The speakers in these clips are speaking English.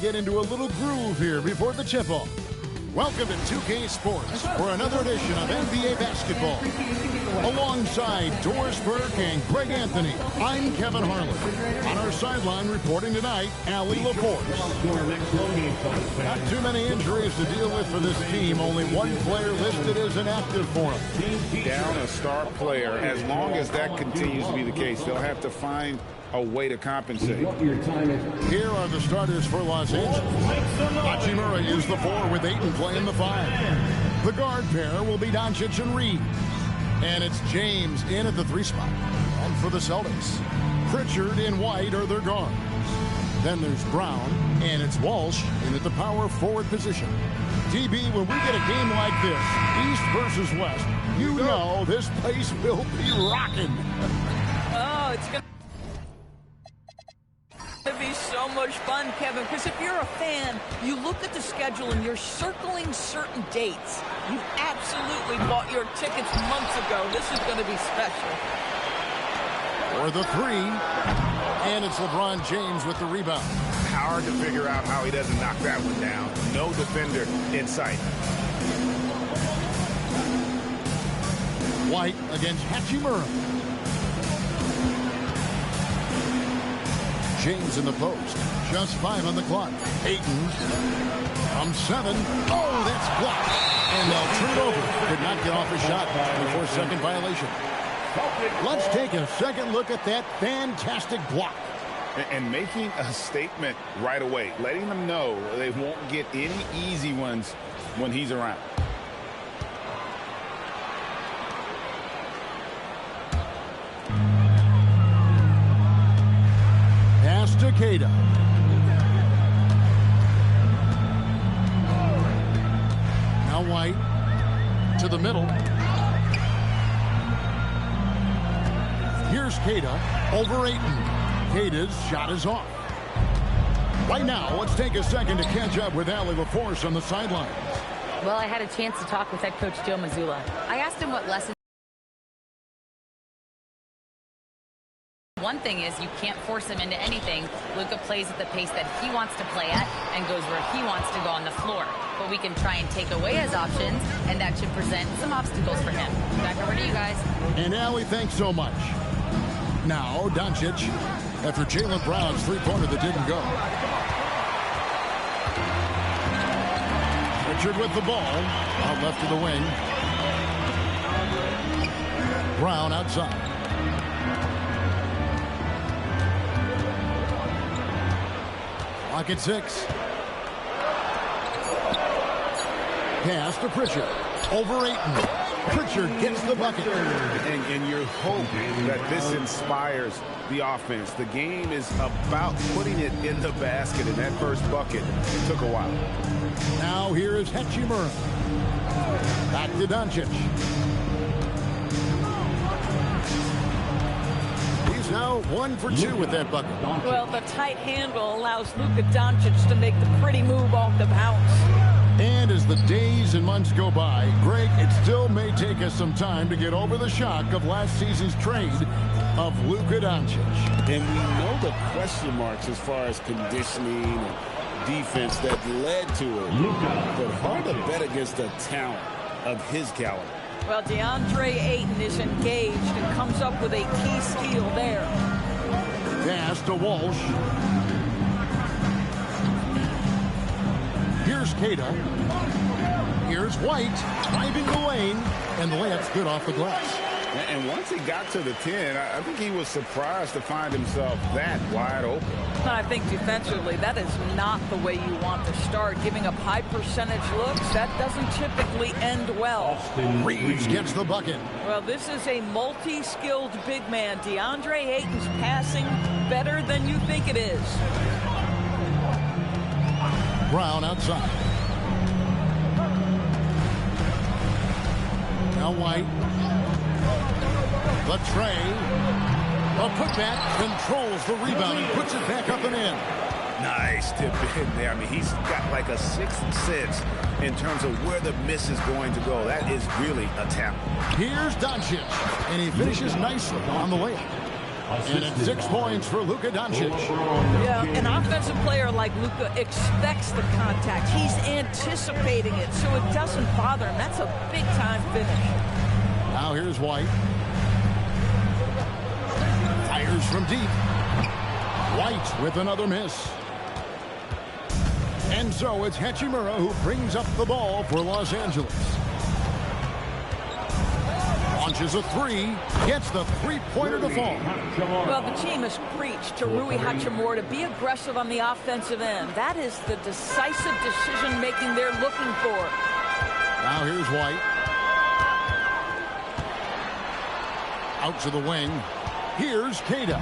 Get into a little groove here before the tip-off. Welcome to 2K Sports for another edition of NBA basketball. Alongside Doris Burke and Greg Anthony, I'm Kevin Harlan. On our sideline reporting tonight, Allie LaForce. Not too many injuries to deal with for this team. Only one player listed as inactive for them. Down a star player. As long as that continues to be the case, they'll have to find a way to compensate. Here are the starters for Los Angeles. Hachimura is the 4 with Ayton playing the 5. The guard pair will be Doncic and Reed. And it's James in at the 3 spot. And for the Celtics, Pritchard and White are their guards. Then there's Brown, and it's Walsh in at the power forward position. DB, when we get a game like this, East versus West, you know this place will be rocking. Oh, it's going to be so much fun, Kevin, because if you're a fan, you look at the schedule and you're circling certain dates. You absolutely bought your tickets months ago. This is going to be special. For the 3, and it's LeBron James with the rebound. Hard to figure out how he doesn't knock that one down. No defender in sight. White against Hachimura. James in the post. Just 5 on the clock. Ayton from 7. Oh, that's blocked. And they'll turn it over. Could not get off a shot before second violation. Let's take a second look at that fantastic block. And making a statement right away. Letting them know they won't get any easy ones when he's around. Takeda. Now White to the middle. Here's Keda over Ayton. Keda's shot is off. Right now, let's take a second to catch up with Allie LaForce on the sidelines. Well, I had a chance to talk with head coach Joe Mazzulla. I asked him what lessons. One thing is you can't force him into anything. Luka plays at the pace that he wants to play at and goes where he wants to go on the floor. But we can try and take away his options, and that should present some obstacles for him. Back over to you guys. And Allie, thanks so much. Now, Doncic, after Jaylen Brown's 3-pointer that didn't go. Richard with the ball, out left to the wing. Brown outside. Clock at 6. Pass to Pritchard. Over Ayton. Pritchard gets the bucket. And you're hoping that this inspires the offense. The game is about putting it in the basket, and that first bucket took a while. Now here is Hachimura. Back to Doncic. He's now 1 for 2 with that bucket. Well, the tight handle allows Luka Doncic to make the pretty move off the bounce. And as the days and months go by, Greg, it still may take us some time to get over the shock of last season's trade of Luka Doncic. And we know the question marks as far as conditioning and defense that led to it. But hard to bet against the talent of his caliber. Well, DeAndre Ayton is engaged and comes up with a key steal there. Pass to Walsh. Here's Keda. Here's White driving the lane, and the layup's good off the glass. And once he got to the 10, I think he was surprised to find himself that wide open. I think defensively, that is not the way you want to start. Giving up high percentage looks, that doesn't typically end well. Reeves gets the bucket. Well, this is a multi-skilled big man. DeAndre Ayton's passing better than you think it is. Brown outside. Now White. The tray. A putback controls the rebound and puts it back up and in. Nice tip in there. I mean, he's got like a sixth sense in terms of where the miss is going to go. That is really a talent. Here's Doncic, and he finishes nicely on the layup. And it's 6 points for Luka Doncic. Yeah, an offensive player like Luka expects the contact. He's anticipating it, so it doesn't bother him. That's a big-time finish. Now here's White. Fires from deep. White with another miss. And so it's Hachimura who brings up the ball for Los Angeles. Launches a three, gets the three-pointer to fall. Well, the team has preached to Rui Hachimura to be aggressive on the offensive end. That is the decisive decision-making they're looking for. Now here's White. Out to the wing. Here's Queta.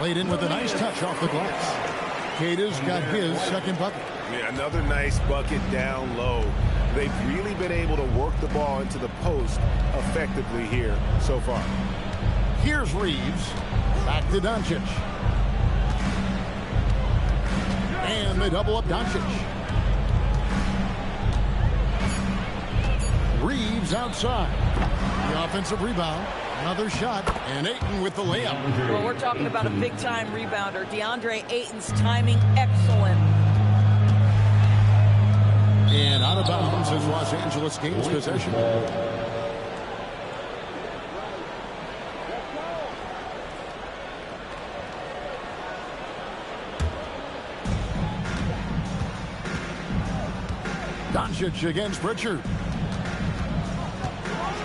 Laid in with a nice touch off the glass. Queta's got his second bucket. Yeah, another nice bucket down low. They've really been able to work the ball into the post effectively here so far. Here's Reeves. Back to Doncic. And they double up Doncic. Reeves outside. The offensive rebound. Another shot. And Ayton with the layup. Well, we're talking about a big-time rebounder. DeAndre Ayton's timing excellent. And out of bounds as Los Angeles gains possession. Doncic against Pritchard.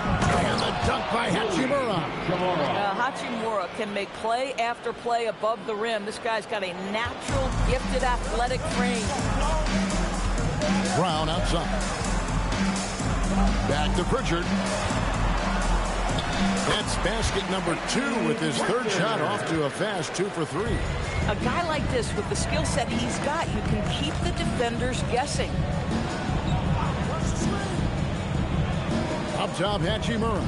And the dunk by Hachimura. Hachimura can make play after play above the rim. This guy's got a natural, gifted, athletic frame. Brown outside. Back to Pritchard. That's basket number 2 with his third shot off to a fast 2 for 3. A guy like this with the skill set he's got, you can keep the defenders guessing. Up top, Hachimura.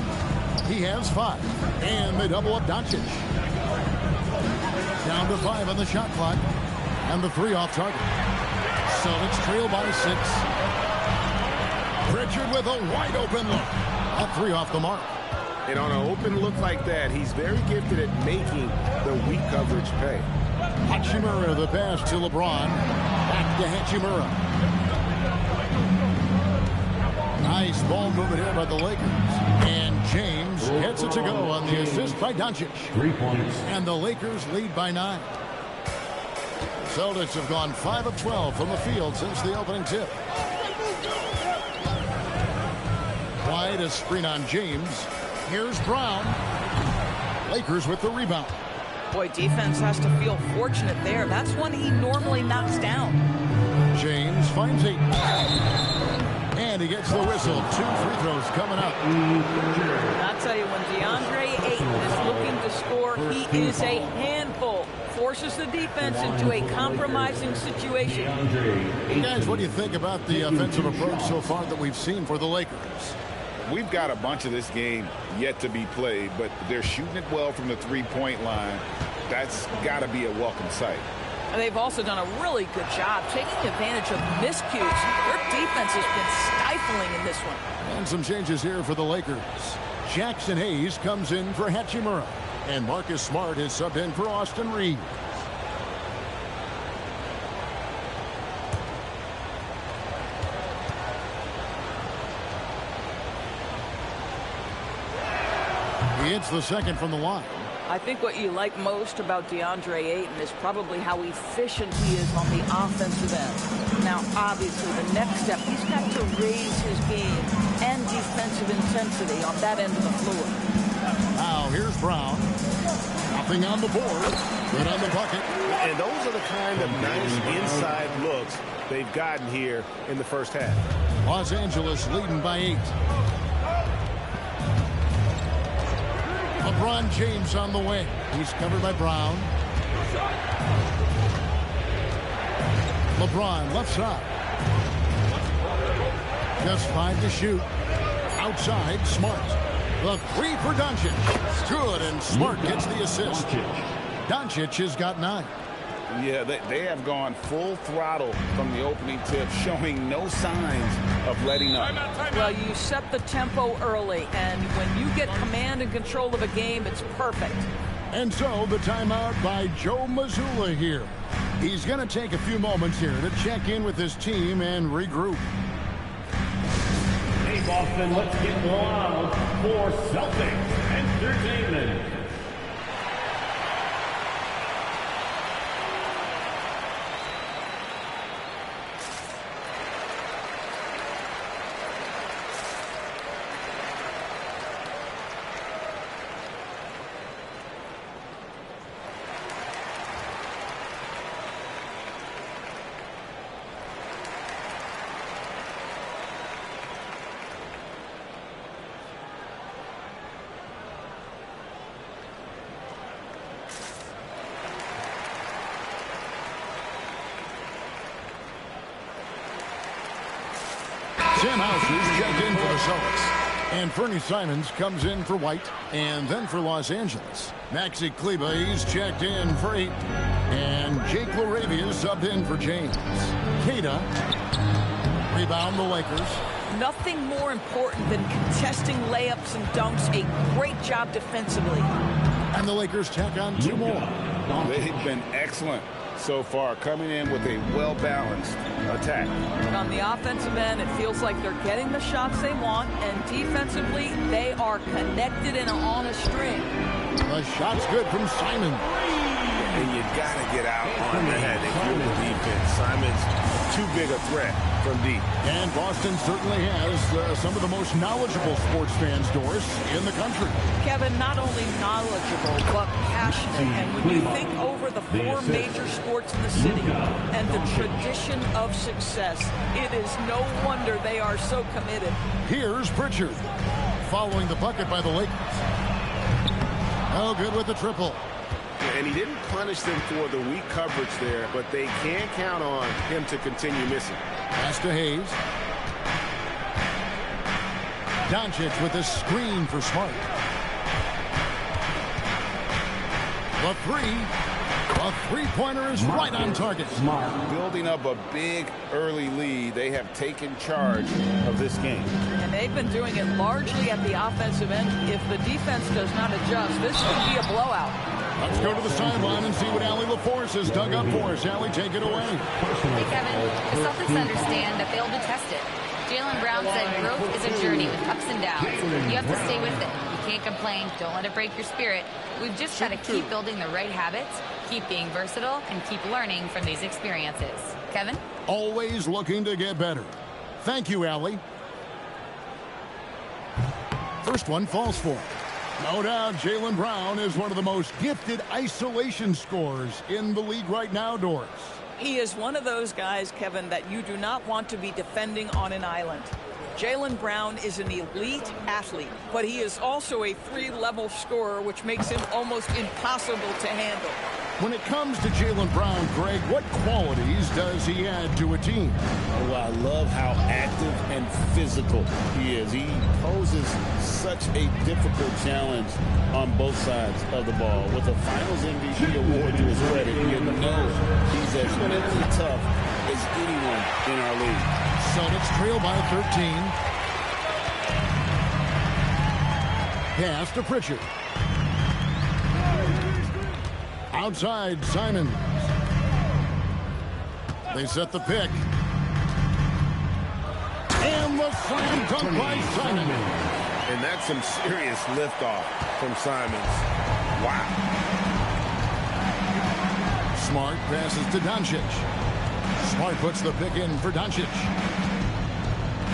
He has 5. And they double up Doncic. Down to 5 on the shot clock. And the 3 off target. Celtics trail by 6. Pritchard with a wide open look. A 3 off the mark. And on an open look like that, he's very gifted at making the weak coverage pay. Hachimura the pass to LeBron. Back to Hachimura. Nice ball movement here by the Lakers. And James gets it to go on the assist by Doncic. 3 points. And the Lakers lead by 9. Celtics have gone 5 of 12 from the field since the opening tip. Wide a screen on James. Here's Brown. Lakers with the rebound. Boy, defense has to feel fortunate there. That's one he normally knocks down. James finds Ayton. And he gets the whistle. 2 free throws coming up. I'll tell you, when DeAndre Ayton is looking to score, he is a handful. Forces the defense into a compromising situation. Hey guys, what do you think about the offensive approach so far that we've seen for the Lakers? We've got a bunch of this game yet to be played, but they're shooting it well from the three-point line. That's got to be a welcome sight. And they've also done a really good job taking advantage of miscues. Their defense has been stifling in this one. And some changes here for the Lakers. Jackson Hayes comes in for Hachimura. And Marcus Smart is subbed in for Austin Reeves. He hits the second from the line. I think what you like most about DeAndre Ayton is probably how efficient he is on the offensive end. Now, obviously, the next step, he's got to raise his game and defensive intensity on that end of the floor. Now, here's Brown. Nothing on the board. Good on the bucket. And those are the kind of nice inside looks they've gotten here in the first half. Los Angeles leading by 8. LeBron James on the way. He's covered by Brown. LeBron left side. Just 5 to shoot. Outside, Smart. The 3 for Doncic. Good, and Smart gets the assist. Doncic has got 9. Yeah, they have gone full throttle from the opening tip, showing no signs of letting up. Well, you set the tempo early, and when you get command and control of a game, it's perfect. And so the timeout by Joe Mazzulla here. He's going to take a few moments here to check in with his team and regroup. Hey, Boston, let's get loud for Celtics Entertainment. Sam Houser's checked in for the Celtics. And Fernie Simons comes in for White and then for Los Angeles. Maxi Kleber, he's checked in for 8. And Jake LaRavia subbed in for James. Cada, rebound the Lakers. Nothing more important than contesting layups and dunks. A great job defensively. And the Lakers tack on 2 more. They've been excellent so far, coming in with a well-balanced attack. And on the offensive end, it feels like they're getting the shots they want, and defensively, they are connected and on a string. The shot's good from Simon. And you got to get out on the head if you're the defense. Simon's too big a threat from deep. And Boston certainly has some of the most knowledgeable sports fans, Doris, in the country. Kevin, not only knowledgeable, but passionate. And when you think over the 4 major sports in the city and the tradition of success, it is no wonder they are so committed. Here's Pritchard, following the bucket by the Lakers. Oh, good with the triple. And he didn't punish them for the weak coverage there, but they can count on him to continue missing. Pass to Hayes. Doncic with a screen for Smart. The three-pointer is right on target. Building up a big early lead, they have taken charge of this game. And they've been doing it largely at the offensive end. If the defense does not adjust, this could be a blowout. Let's go to the sideline and see what Allie LaForce has dug up for us. Allie, take it away. Hey, Kevin, the Celtics understand that they'll be tested. Jaylen Brown said growth is a journey with ups and downs. You have to stay with it. You can't complain. Don't let it break your spirit. We've just got to keep building the right habits, keep being versatile, and keep learning from these experiences. Kevin? Always looking to get better. Thank you, Allie. First one falls for it. No doubt Jaylen Brown is one of the most gifted isolation scorers in the league right now, Doris. He is one of those guys, Kevin, that you do not want to be defending on an island. Jaylen Brown is an elite athlete, but he is also a 3-level scorer, which makes him almost impossible to handle. When it comes to Jaylen Brown, Greg, what qualities does he add to a team? Oh, I love how active and physical he is. He poses such a difficult challenge on both sides of the ball. With a Finals MVP award to his credit, you know he's as mentally tough as anyone in our league. Celtics trail by 13. Pass to Pritchard. Outside, Simons. They set the pick. And the slam dunk by Simon. And that's some serious liftoff from Simons. Wow. Smart passes to Doncic. Smart puts the pick in for Doncic.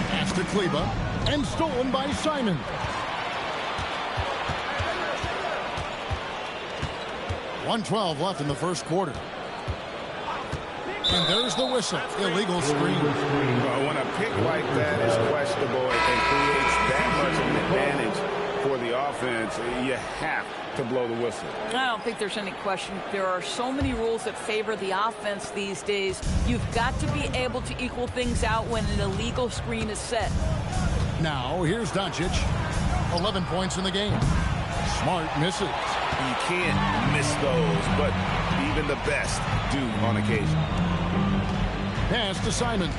Pass to Kleber. And stolen by Simon. .112 left in the first quarter. And there's the whistle. Illegal screen. Well, when a pick like that is questionable and creates that much of an advantage for the offense, you have to blow the whistle. I don't think there's any question. There are so many rules that favor the offense these days. You've got to be able to equal things out when an illegal screen is set. Now, here's Doncic. 11 points in the game. Smart misses. You can't miss those, but even the best do on occasion. Pass to Simons.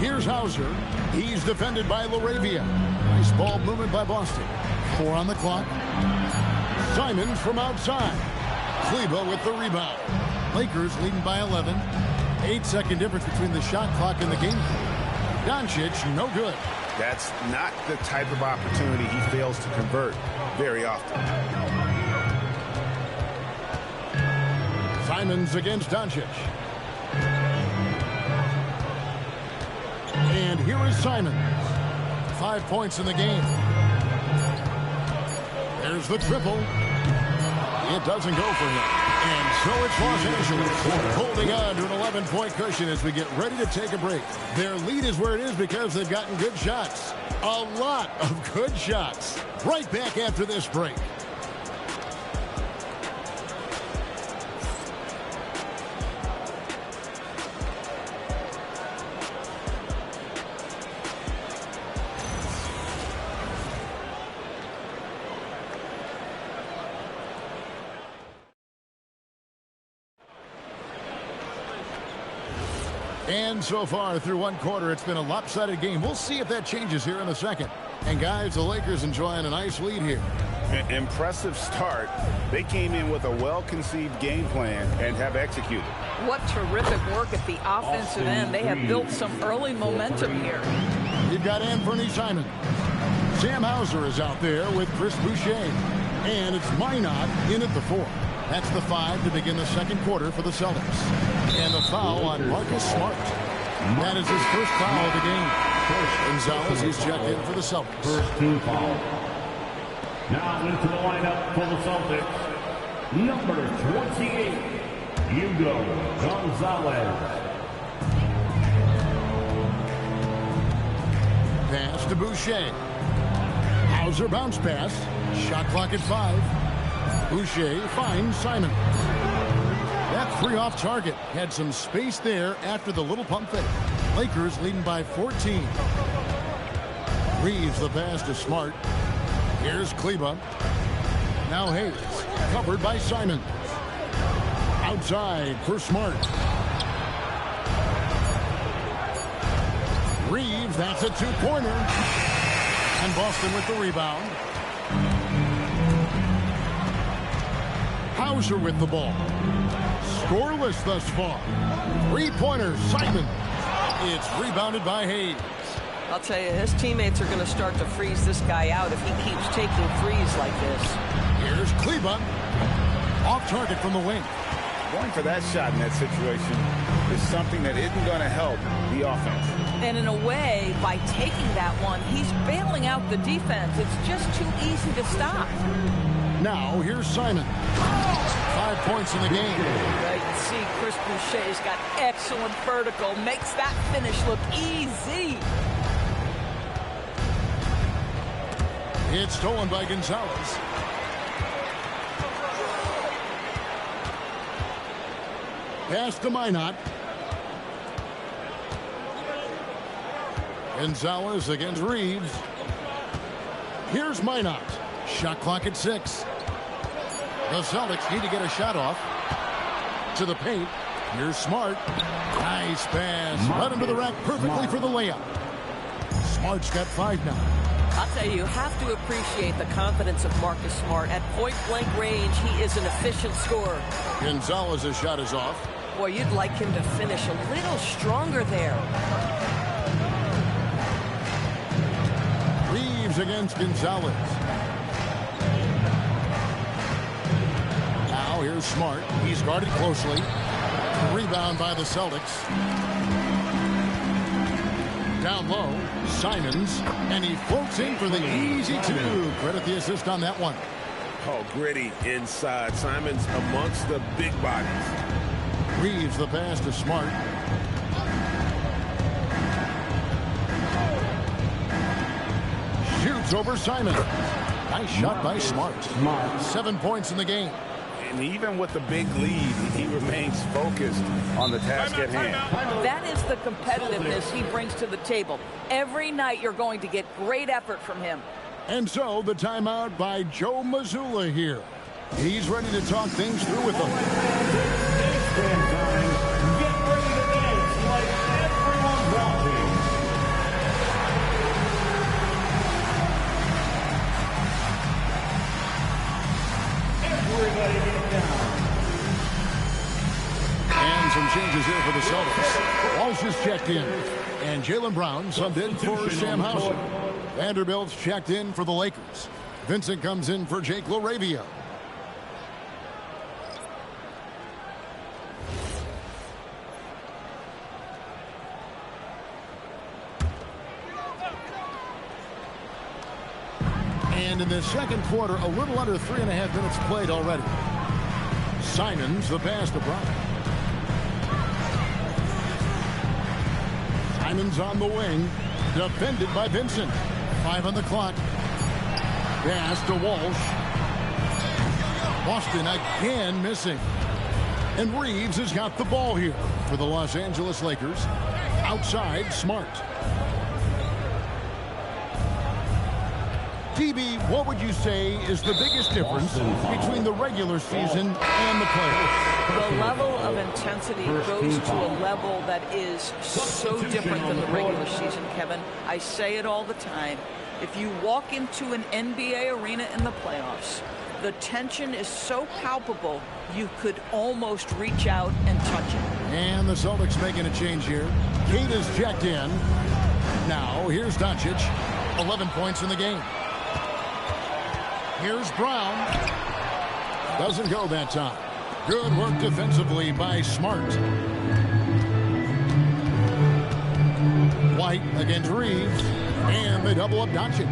Here's Hauser. He's defended by LaRavia. Nice ball movement by Boston. 4 on the clock. Simons from outside. Kleber with the rebound. Lakers leading by 11. 8-second difference between the shot clock and the game. Doncic, no good. That's not the type of opportunity he fails to convert very often. Simons against Doncic. And here is Simons. 5 points in the game. There's the triple. It doesn't go for him. And so it's Los Angeles holding on to an 11-point cushion as we get ready to take a break. Their lead is where it is because they've gotten good shots. A lot of good shots. Right back after this break. And so far through one quarter, it's been a lopsided game. We'll see if that changes here in the second. And guys, the Lakers enjoying a nice lead here. An impressive start. They came in with a well-conceived game plan and have executed. What terrific work at the offensive end. They have built some early momentum here. You've got Anthony Simons. Sam Hauser is out there with Chris Boucher. And it's Minot in at the 4. That's the 5 to begin the second quarter for the Celtics. And the foul on Marcus Smart. That is his first foul of the game. Gonzalez, he's checked in for the Celtics. First team foul. Now into the lineup for the Celtics. Number 28, Hugo Gonzalez. Pass to Boucher. Hauser bounce pass. Shot clock at 5. Boucher finds Simons. That 3 off target. Had some space there after the little pump fake. Lakers leading by 14. Reeves the pass to Smart. Here's Kleber. Now Hayes. Covered by Simons. Outside for Smart. Reeves, that's a 2-pointer. And Boston with the rebound. Hauser with the ball. Scoreless thus far. 3-pointer, Simons. It's rebounded by Hayes. I'll tell you, his teammates are going to start to freeze this guy out if he keeps taking threes like this. Here's Kleber. Off target from the wing. Going for that shot in that situation is something that isn't going to help the offense. And in a way, by taking that one, he's bailing out the defense. It's just too easy to stop. Now, here's Simons. 5 points in the game. You can see Chris Boucher's got excellent vertical. Makes that finish look easy. It's stolen by Gonzalez. Pass to Minot. Gonzalez against Reeves. Here's Minot. Shot clock at 6. The Celtics need to get a shot off. To the paint. Here's Smart. Nice pass. Right under the rack perfectly for the layup. Smart's got 5 now. I'll tell you have to appreciate the confidence of Marcus Smart. At point-blank range, he is an efficient scorer. Gonzalez's shot is off. Boy, you'd like him to finish a little stronger there. Reeves against Gonzalez. Now here's Smart. He's guarded closely. Rebound by the Celtics. Down low, Simons, and he floats in for the easy 2. Credit the assist on that one. Oh, gritty inside. Simons amongst the big bodies. Reeves the pass to Smart. Shoots over Simons. Nice shot by Smart. 7 points in the game. And even with the big lead, he remains focused on the task at hand. That is the competitiveness he brings to the table. Every night you're going to get great effort from him. And so the timeout by Joe Mazzulla here. He's ready to talk things through with them. Get ready to dance like everyone's watching. some changes here for the Celtics. Walsh is checked in. And Jaylen Brown subbed in for Sam Hauser. Vanderbilt's checked in for the Lakers. Vincent comes in for Jake LaRavia. And in the second quarter, a little under 3.5 minutes played already. Simons the pass to Brown. Simons on the wing, defended by Vincent. 5 on the clock. Pass to Walsh. Boston again missing. And Reeves has got the ball here for the Los Angeles Lakers. Outside, Smart. TB, what would you say is the biggest difference between the regular season and the playoffs? The level of intensity goes to a level that is so different than the regular season, Kevin. I say it all the time. If you walk into an NBA arena in the playoffs, the tension is so palpable, you could almost reach out and touch it. And the Celtics making a change here. Kate is checked in. Now, here's Doncic. 11 points in the game. Here's Brown. Doesn't go that time. Good work defensively by Smart. White against Reeves. And they double up Doncic.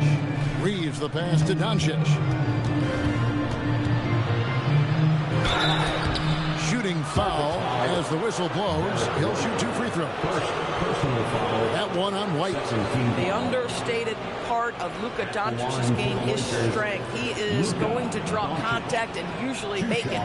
Reeves the pass to Doncic. Shooting foul as the whistle blows. He'll shoot 2 free throws. Personal foul. That one on White. The understated part of Luka Doncic's game is strength. He is going to draw contact and usually make it.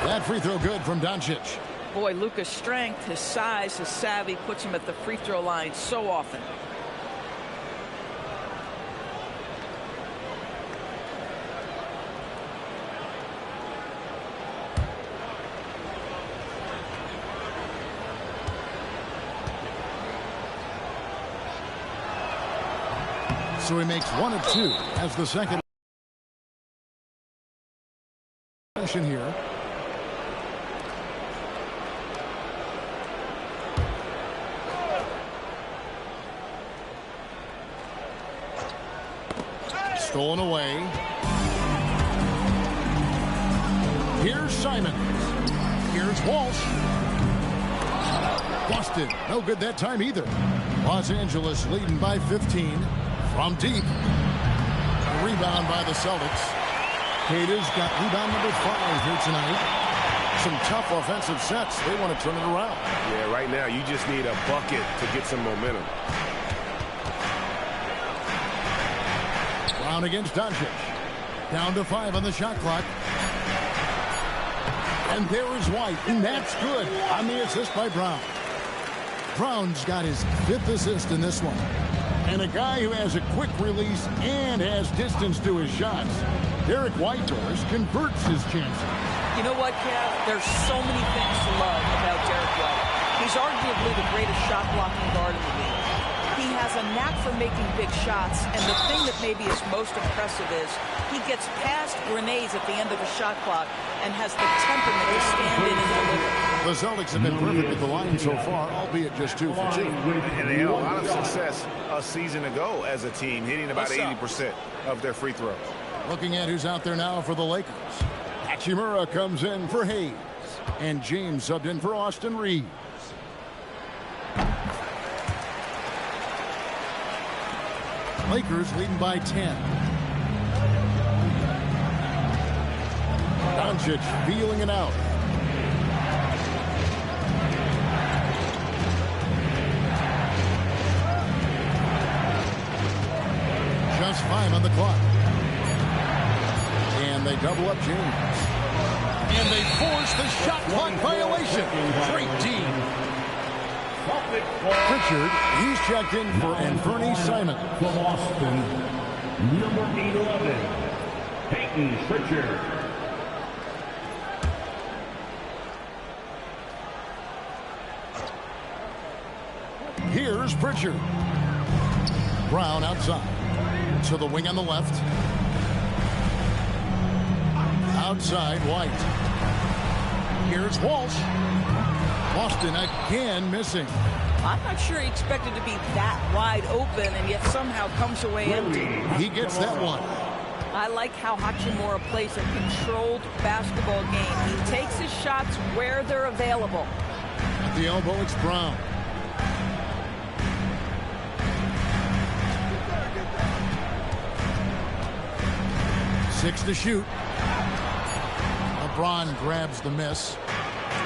That free throw good from Doncic. Boy, Luka's strength, his size, his savvy puts him at the free throw line so often. So he makes 1 of 2 as the second here. Stolen away. Here's Simons. Here's Walsh. Boston. No good that time either. Los Angeles leading by 15 from deep. A rebound by the Celtics. Kata's got rebound number 5 here tonight. Some tough offensive sets. They want to turn it around. Yeah, right now you just need a bucket to get some momentum. Brown against Doncic. Down to 5 on the shot clock. And there is White, and that's good on the assist by Brown. Brown's got his 5th assist in this one. And a guy who has a quick release and has distance to his shots. Derek Whitehorse converts his chances. You know what, Kev? There's so many things to love about Derek White. He's arguably the greatest shot-blocking guard in the league. He has a knack for making big shots, and the thing that maybe is most impressive is he gets past grenades at the end of the shot clock and has the temperament to stand in and deliver. The Celtics have been perfect at the line so far, albeit just 2 for 2. And they had a lot of success a season ago as a team, hitting about 80% of their free throws. Looking at who's out there now for the Lakers. Hachimura comes in for Hayes. And James subbed in for Austin Reeves. Lakers leading by 10. Doncic feeling it out. Just 5 on the clock. And they double up James. And they force the shot clock violation. Great team. Pritchard, he's checked in for Anthony Simon. From Boston, number 811, Peyton Pritchard. Here's Pritchard. Brown outside. To the wing on the left. Outside, White. Here's Walsh. Boston again missing. I'm not sure he expected to be that wide open and yet somehow comes away empty. He gets that one. I like how Hachimura plays a controlled basketball game. He takes his shots where they're available. At the elbow, it's Brown. Six to shoot. LeBron grabs the miss.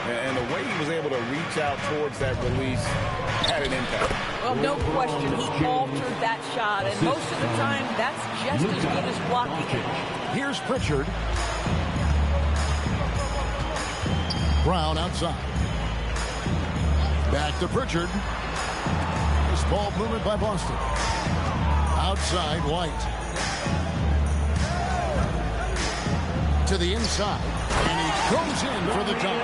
And the way he was able to reach out towards that release had an impact. Well, no question. He altered that shot, and most of the time, that's just as good as blocking. Here's Pritchard. Brown outside. Back to Pritchard. This ball movement by Boston. Outside, White. To the inside, and he goes in for the dunk.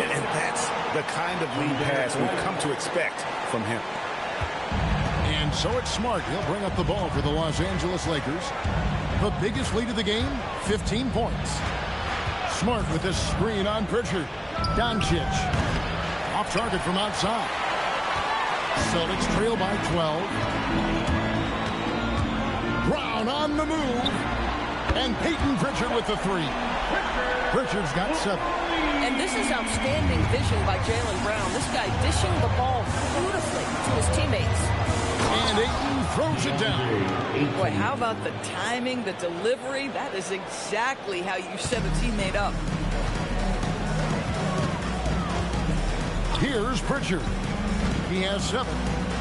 And that's the kind of lead pass we've come to expect from him. And so it's Smart. He'll bring up the ball for the Los Angeles Lakers. The biggest lead of the game, 15 points. Smart with this screen on Pritchard. Doncic. Off target from outside. Celtics trail by 12. Brown on the move. And Peyton Pritchard with the three. Pritchard's got 7. And this is outstanding vision by Jaylen Brown. This guy dishing the ball beautifully to his teammates. And Ayton throws it down. Boy, how about the timing, the delivery? That is exactly how you set a teammate up. Here's Pritchard. He has 7.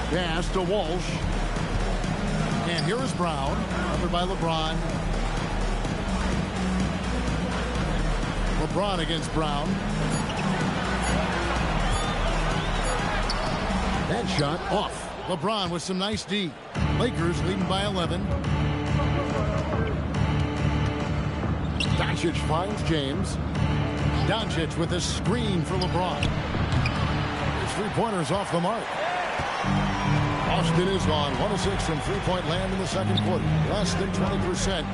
Pass to Walsh. And here is Brown, covered by LeBron. LeBron against Brown. That shot off. LeBron with some nice D. Lakers leading by 11. Doncic finds James. Doncic with a screen for LeBron. His three-pointer's off the mark. Boston is on 1 of 6 from three-point land in the second quarter. Less than 20%,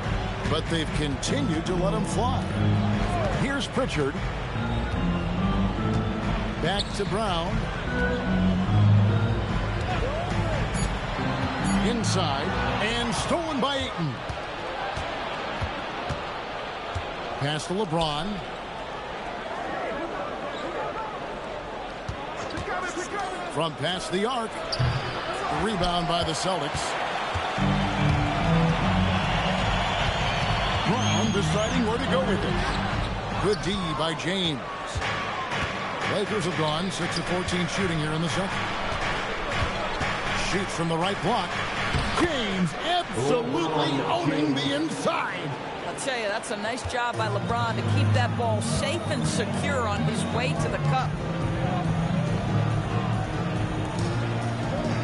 but they've continued to let him fly. Here's Pritchard. Back to Brown. Inside, and stolen by Ayton. Pass to LeBron. From past the arc. Rebound by the Celtics. Brown deciding where to go with it. Good D by James. Lakers have gone 6 of 14 shooting here in the second. Shoots from the right block. James absolutely owning the inside. I'll tell you, that's a nice job by LeBron to keep that ball safe and secure on his way to the cup.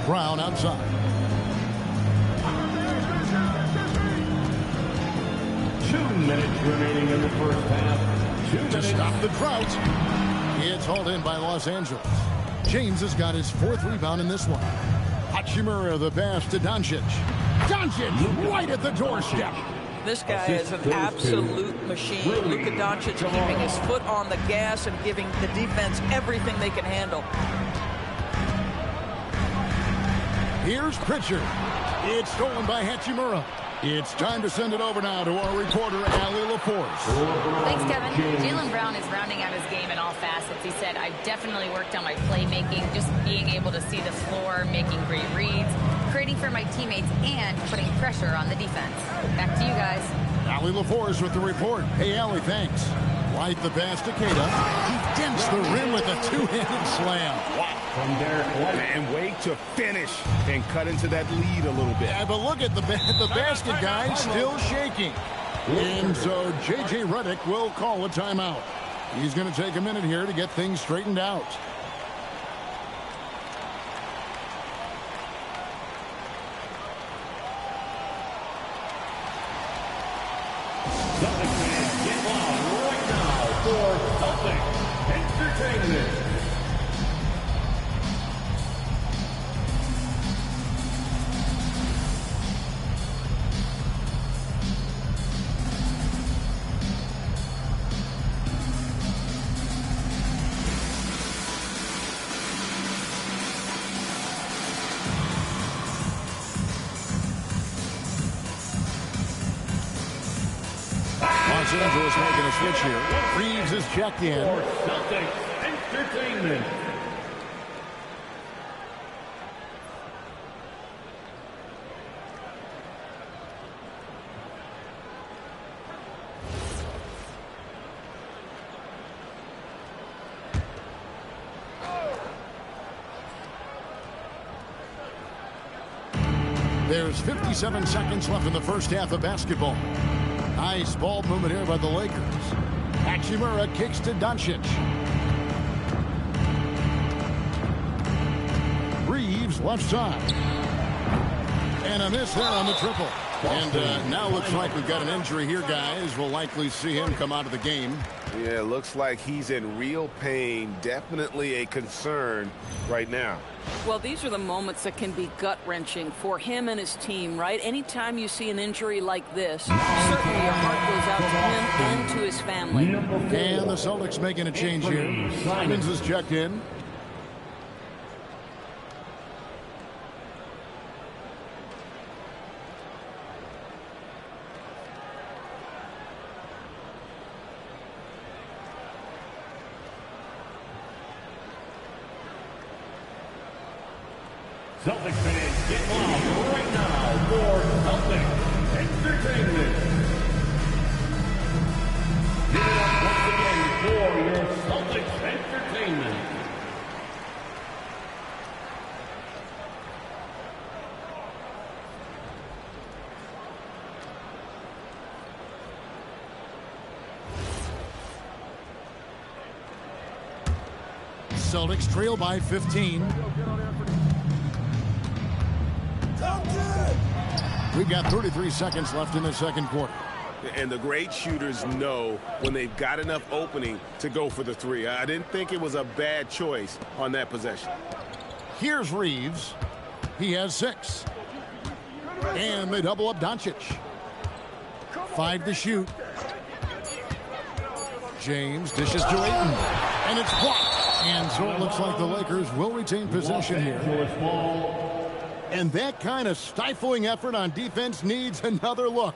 Brown outside. 2 minutes remaining in the first half. 2 To minutes. stop the drought. It's hauled in by Los Angeles. James has got his 4th rebound in this one. Hachimura the pass to Doncic. Doncic right at the doorstep. This guy is an absolute machine. Luka Doncic keeping his foot on the gas and giving the defense everything they can handle. Here's Pritchard. It's stolen by Hachimura. It's time to send it over now to our reporter, Allie LaForce. Thanks, Kevin. Jaylen Brown is rounding out his game in all facets. He said, I've definitely worked on my playmaking, just being able to see the floor, making great reads, creating for my teammates, and putting pressure on the defense. Back to you guys. Allie LaForce with the report. Hey, Allie, thanks. White the pass to Keita. He dents the rim with a two-handed slam. Wow. And wait to finish and cut into that lead a little bit. Yeah, but look at the basket guy still shaking. And so J.J. Redick will call a timeout. He's going to take a minute here to get things straightened out. Celtics fans, get loud right now for Celtics Entertainment. Los Angeles making a switch here. Reeves is checked in. For Celtics Entertainment. There's 57 seconds left in the first half of basketball. Nice ball movement here by the Lakers. Hachimura kicks to Doncic. Reeves left side. And a miss there on the triple. And now looks like we've got an injury here, guys. We'll likely see him come out of the game. Yeah, looks like he's in real pain. Definitely a concern right now. Well, these are the moments that can be gut-wrenching for him and his team, right? Anytime you see an injury like this, certainly your heart goes out to him and to his family. And the Celtics making a change here. Simons is checked in. Celtics fans, get loud right now for Celtics Entertainment. Give it up once again for your Celtics Entertainment. Celtics trail by 15. We've got 33 seconds left in the second quarter. And the great shooters know when they've got enough opening to go for the three. I didn't think it was a bad choice on that possession. Here's Reeves. He has 6. And they double up Doncic. 5 to shoot. James dishes to Ayton. And it's blocked. And so it looks like the Lakers will retain possession here. And that kind of stifling effort on defense needs another look.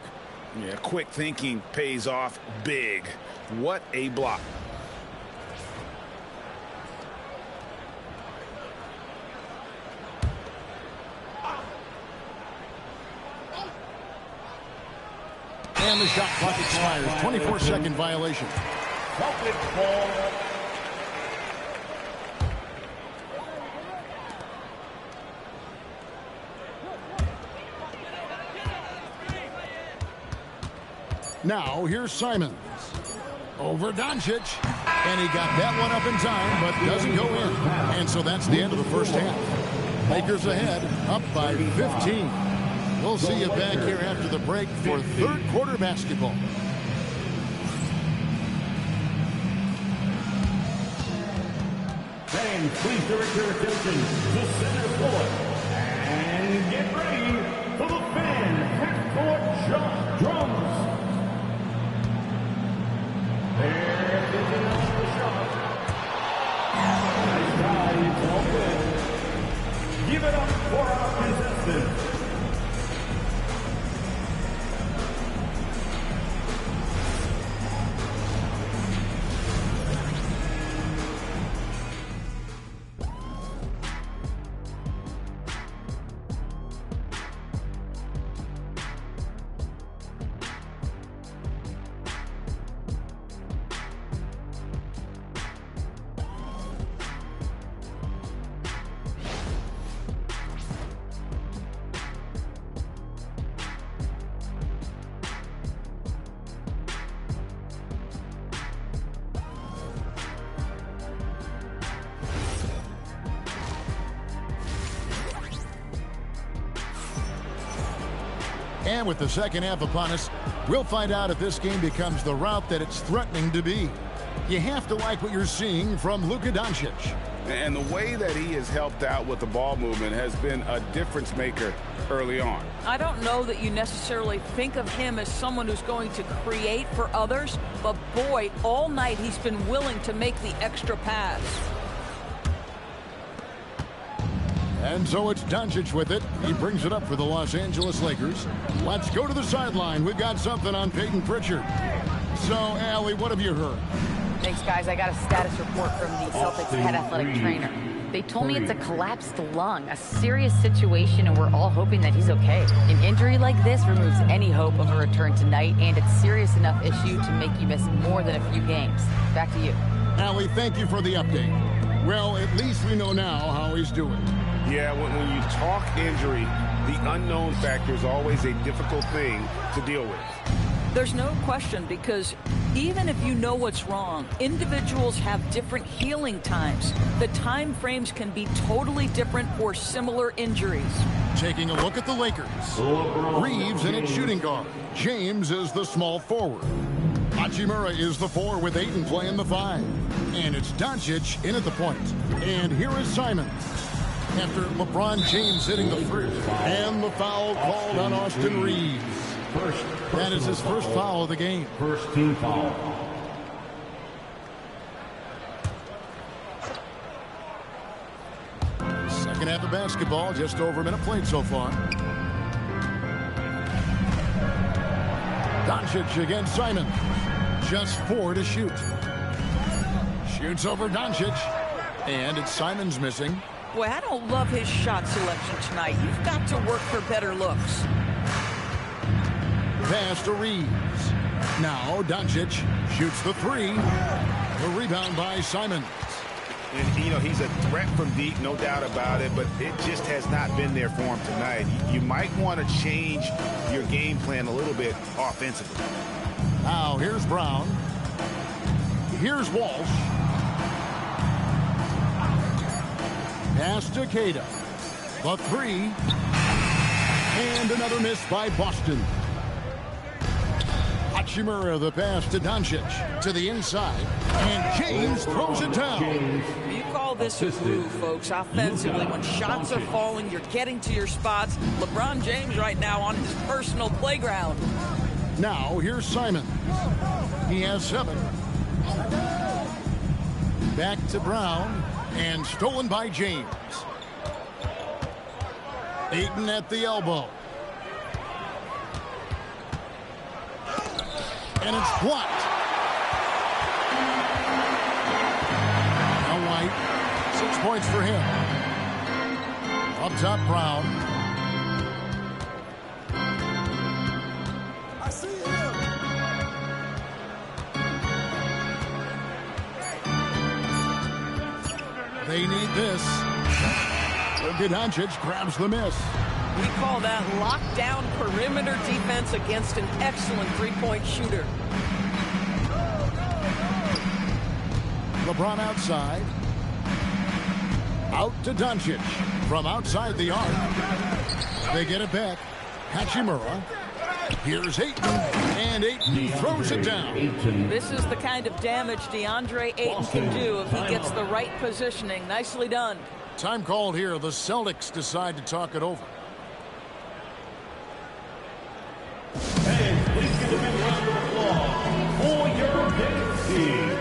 Yeah, quick thinking pays off big. What a block. And the shot clock expires. 24-second violation. Celtics ball. Now, here's Simons. Over Doncic. And he got that one up in time, but doesn't go in. And so that's the end of the first half. Lakers ahead, up by 15. We'll see you back here after the break for third quarter basketball. Fans, please direct your attention to center court. And get ready for the fan half-court drums. They're picking up the shot. Nice try, it's all good. Give it up for our contestants. And with the second half upon us, we'll find out if this game becomes the route that it's threatening to be. You have to like what you're seeing from Luka Doncic. And the way that he has helped out with the ball movement has been a difference maker early on. I don't know that you necessarily think of him as someone who's going to create for others, but boy, all night he's been willing to make the extra pass. And so it's Doncic with it. He brings it up for the Los Angeles Lakers. Let's go to the sideline. We've got something on Peyton Pritchard. So, Allie, what have you heard? Thanks, guys. I got a status report from the Celtics head athletic trainer. They told me it's a collapsed lung, a serious situation, and we're all hoping that he's okay. An injury like this removes any hope of a return tonight, and it's a serious enough issue to make you miss more than a few games. Back to you. Allie, thank you for the update. Well, at least we know now how he's doing. Yeah, when you talk injury, the unknown factor is always a difficult thing to deal with. There's no question, because even if you know what's wrong, individuals have different healing times. The time frames can be totally different for similar injuries. Taking a look at the Lakers. Reeves in its shooting guard. James is the small forward. Hachimura is the 4 with Ayton playing the 5. And it's Doncic in at the point. And here is Simon. After LeBron James hitting the 3. And the foul called on Austin Reeves. That is his first foul of the game. First team foul. Second half of basketball, just over a minute played so far. Doncic against Simon. Just 4 to shoot. Shoots over Doncic. And it's Simon's missing. Boy, I don't love his shot selection tonight. You've got to work for better looks. Pass to Reeves. Now Doncic shoots the 3. The rebound by Simons. And, you know, he's a threat from deep, no doubt about it, but it just has not been there for him tonight. You might want to change your game plan a little bit offensively. Now here's Brown. Here's Walsh. Pass to Cada. The 3. And another miss by Boston. Hachimura the pass to Doncic to the inside, and James throws it down. You call this a groove, folks. Offensively, when shots are falling, you're getting to your spots. LeBron James right now on his personal playground. Now here's Simon. He has 7. Back to Brown, and stolen by James. Ayton at the elbow. And it's blocked. Now White, 6 points for him. Up top, Brown. I see him. They need this. Doncic grabs the miss. We call that lockdown perimeter defense against an excellent three-point shooter. LeBron outside. Out to Doncic from outside the arc. They get it back. Hachimura. Here's Ayton. And Ayton throws it down. This is the kind of damage DeAndre Ayton can do if he gets the right positioning. Nicely done. Time called here. The Celtics decide to talk it over. And please give a big round of applause for your next team.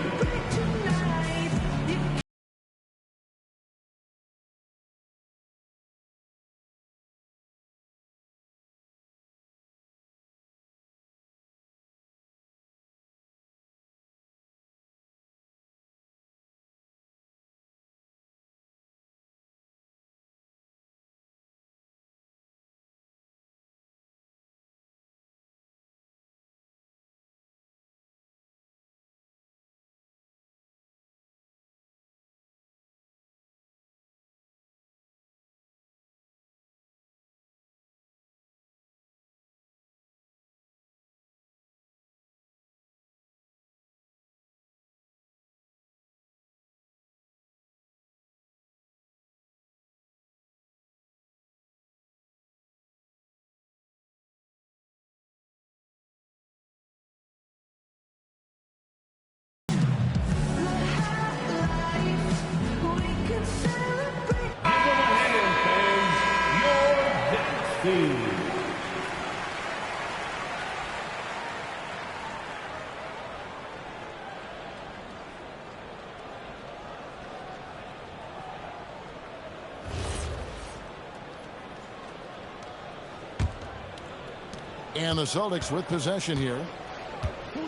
And the Celtics with possession here.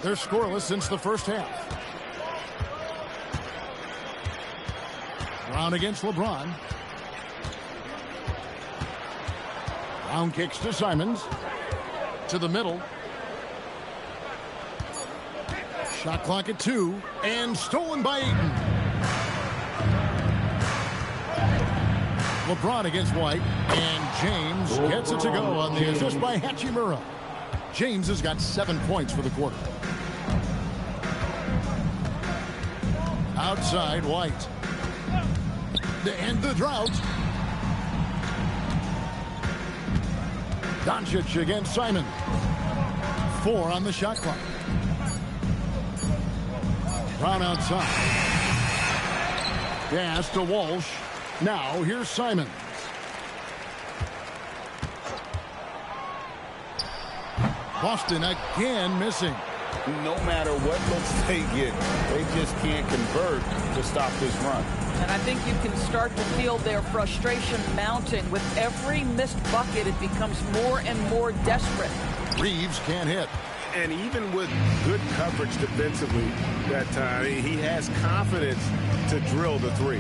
They're scoreless since the first half. Brown against LeBron. Brown kicks to Simons. To the middle. Shot clock at 2. And stolen by Ayton. LeBron against White. And James gets it to go on the assist by Hachimura. James has got 7 points for the quarter. Outside, White. To end the drought. Doncic against Simon. 4 on the shot clock. Brown outside. Pass to Walsh. Now here's Simons. Boston again missing. No matter what looks they get, they just can't convert to stop this run. And I think you can start to feel their frustration mounting. With every missed bucket, it becomes more and more desperate. Reeves can't hit. And even with good coverage defensively that time, he has confidence to drill the 3.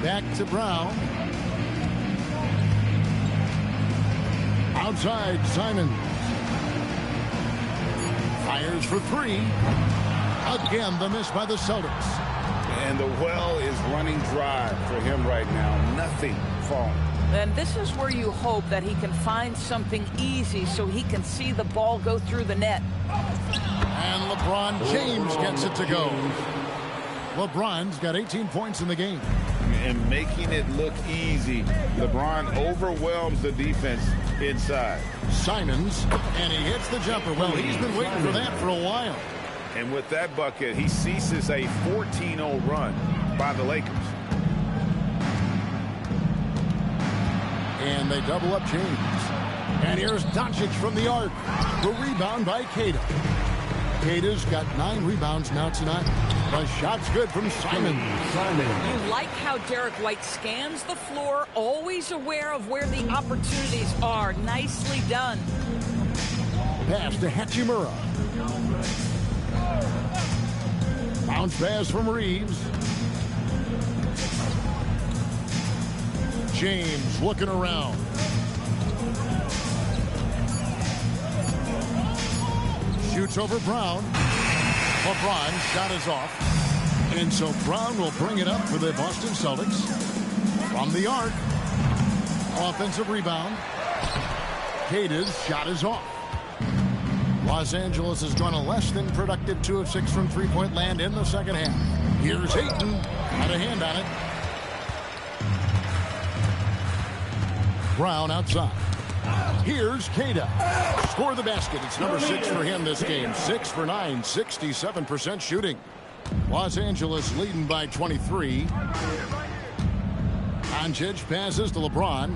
Back to Brown. Outside, Simon. Fires for 3. Again, the miss by the Celtics. And the well is running dry for him right now. Nothing falling. And this is where you hope that he can find something easy so he can see the ball go through the net. And LeBron James gets it to go. LeBron's got 18 points in the game. And making it look easy. LeBron overwhelms the defense inside. Simons, and he hits the jumper. Well, he's been waiting for that for a while. And with that bucket, he ceases a 14-0 run by the Lakers. And they double up James. And here's Doncic from the arc. The rebound by Queta. Queta's got 9 rebounds now tonight. The shot's good from Simon. You like how Derek White scans the floor, always aware of where the opportunities are. Nicely done. Pass to Hachimura. Bounce pass from Reeves. James looking around. Shoots over Brown. LeBron shot is off. And so Brown will bring it up for the Boston Celtics. From the arc. Offensive rebound. Queta's shot is off. Los Angeles has gone a less than productive 2 of 6 from three-point land in the second half. Here's Ayton. Got a hand on it. Brown outside. Here's Queta. Score the basket. It's number 6 for him this game. 6 for 9, 67% shooting. Los Angeles leading by 23. Doncic passes to LeBron.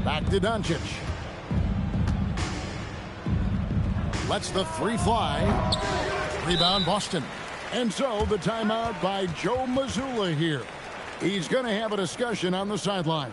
Back to Doncic. Lets the 3 fly. Rebound Boston. And so the timeout by Joe Mazzulla here. He's going to have a discussion on the sideline.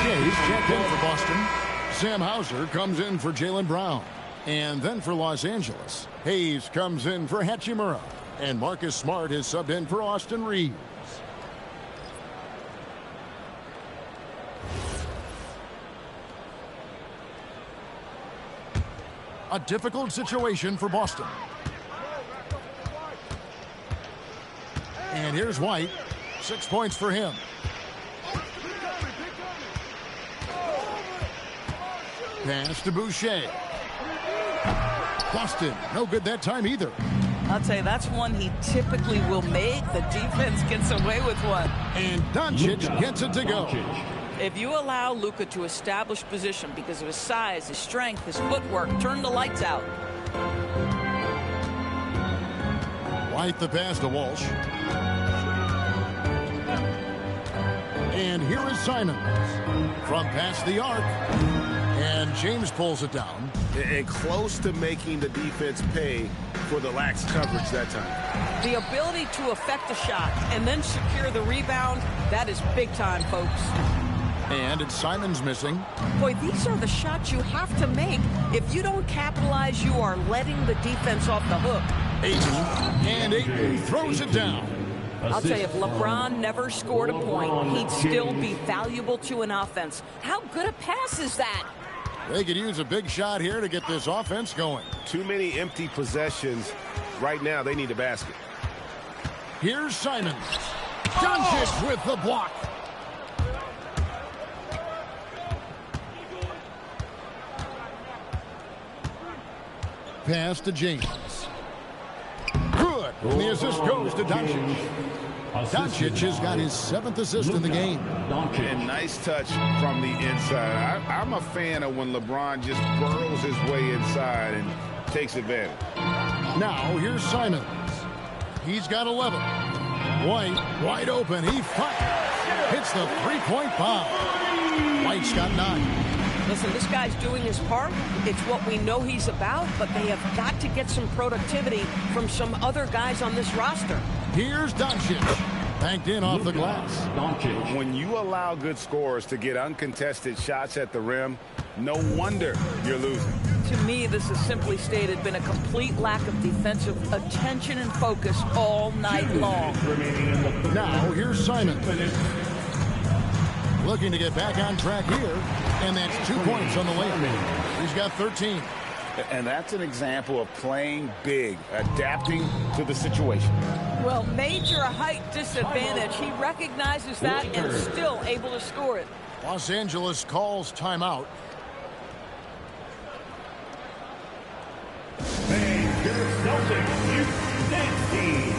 Shea's checked in for Boston. Sam Hauser comes in for Jaylen Brown. And then for Los Angeles, Hayes comes in for Hachimura. And Marcus Smart is subbed in for Austin Reeves. A difficult situation for Boston. And here's White. 6 points for him. Pass to Boucher. Boston, no good that time either. I'll tell you, that's one he typically will make. The defense gets away with one. And Doncic gets it to go. If you allow Luka to establish position because of his size, his strength, his footwork, turn the lights out. White the pass to Walsh. And here is Simons from past the arc. And James pulls it down. And close to making the defense pay for the lax coverage that time. The ability to affect a shot and then secure the rebound, that is big time, folks. And it's Simons missing. Boy, these are the shots you have to make. If you don't capitalize, you are letting the defense off the hook. Ayton. And Ayton throws it down. I'll tell you, if LeBron never scored a point, he'd still be valuable to an offense. How good a pass is that? They could use a big shot here to get this offense going. Too many empty possessions. Right now, they need a basket. Here's Simons. Doncic with the block. Pass to James. Good. And the assist goes to Doncic. Doncic has got his 7th assist in the game. And nice touch from the inside. I'm a fan of when LeBron just burrows his way inside and takes advantage. Now here's Simons. He's got 11. White wide open. He fires. Hits the three-point bomb. White's got 9. Listen, this guy's doing his part. It's what we know he's about, but they have got to get some productivity from some other guys on this roster. Here's Doncic. Banked in off the glass. When you allow good scorers to get uncontested shots at the rim, no wonder you're losing. To me, this is simply stated been a complete lack of defensive attention and focus all night long. Now, here's Simons. Looking to get back on track here, and that's 2 points on the layup. He's got 13. And that's an example of playing big, adapting to the situation. Well, major height disadvantage. He recognizes that and still able to score it. Los Angeles calls timeout. Celtics, you 16.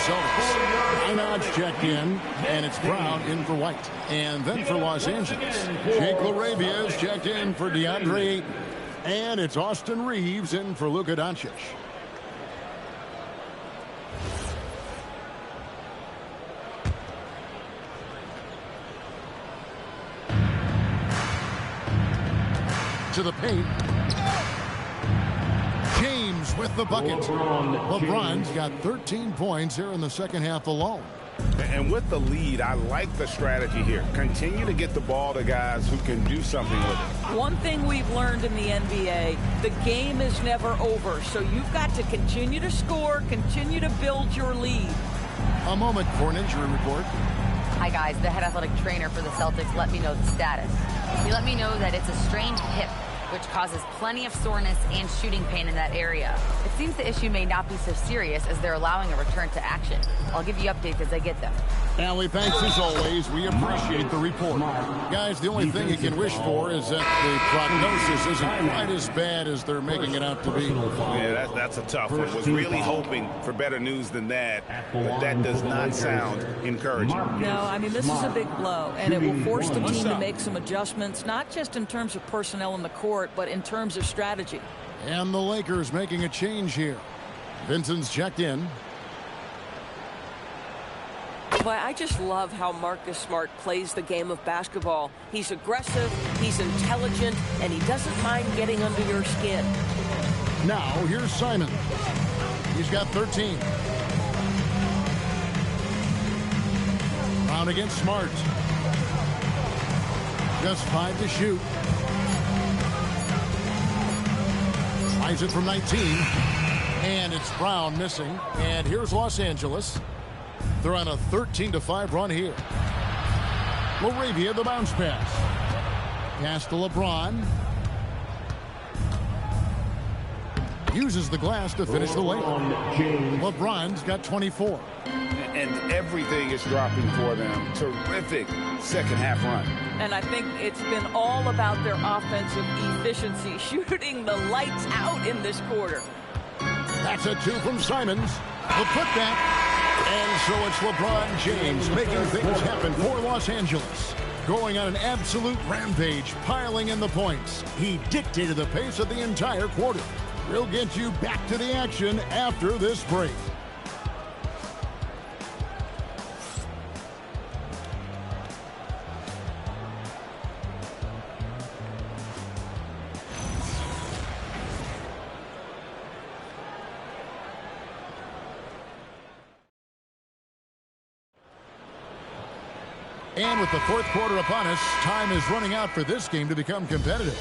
Celtics. Reinhardt checked in, and it's Brown in for White. And then for Los Angeles, Jake LaRavia is checked in for DeAndre Ayton. And it's Austin Reeves in for Luka Doncic. To the paint. James with the bucket. LeBron's got 13 points here in the second half alone. And with the lead, I like the strategy here. Continue to get the ball to guys who can do something with it. One thing we've learned in the NBA, the game is never over. So you've got to continue to score, continue to build your lead. A moment for an injury report. Hi, guys. The head athletic trainer for the Celtics let me know the status. He let me know that it's a strained hip, which causes plenty of soreness and shooting pain in that area. It seems the issue may not be so serious as they're allowing a return to action. I'll give you updates as I get them. Allie, thanks as always. We appreciate the report. Guys, the only thing you can wish for is that the prognosis isn't quite as bad as they're making it out to be. Yeah, that's a tough one. Was really hoping for better news than that, but that does not sound encouraging. No, I mean, this is a big blow, and it will force the team to make some adjustments, not just in terms of personnel in the court, but in terms of strategy. And the Lakers making a change here. Vincent's checked in. But I just love how Marcus Smart plays the game of basketball. He's aggressive, he's intelligent, and he doesn't mind getting under your skin. Now, here's Simon. He's got 13. Brown against Smart. Just 5 to shoot. Tries it from 19. And it's Brown missing. And here's Los Angeles. They're on a 13-5 run here. Laravia, the bounce pass. Pass to LeBron. Uses the glass to finish the layup. LeBron's got 24. And everything is dropping for them. Terrific second half run. And I think it's been all about their offensive efficiency, shooting the lights out in this quarter. That's a 2 from Simons. The putback. And so it's LeBron James making things happen for Los Angeles. Going on an absolute rampage, piling in the points. He dictated the pace of the entire quarter. We'll get you back to the action after this break. And with the fourth quarter upon us, time is running out for this game to become competitive.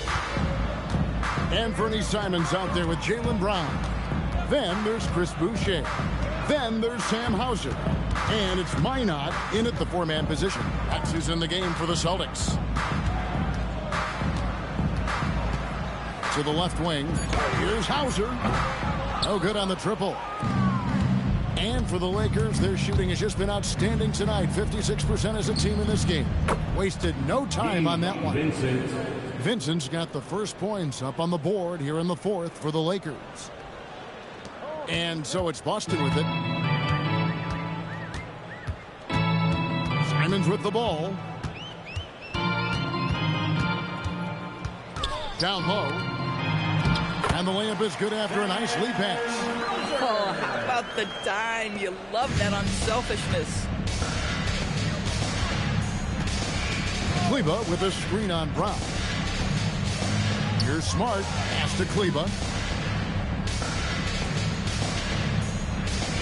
And Fernie Simons out there with Jaylen Brown. Then there's Chris Boucher. Then there's Sam Hauser. And it's Minot in at the 4-man position. That's who's in the game for the Celtics. To the left wing. Here's Hauser. No good on the triple. And for the Lakers, their shooting has just been outstanding tonight. 56% as a team in this game. Wasted no time on that one. Vincent's got the first points up on the board here in the fourth for the Lakers. And so it's Boston with it. Simons with the ball. Down low. And the layup is good after a nice lead pass. Oh, how about the dime? You love that unselfishness. Kleba with a screen on Brown. Here's Smart. Pass to Kleba.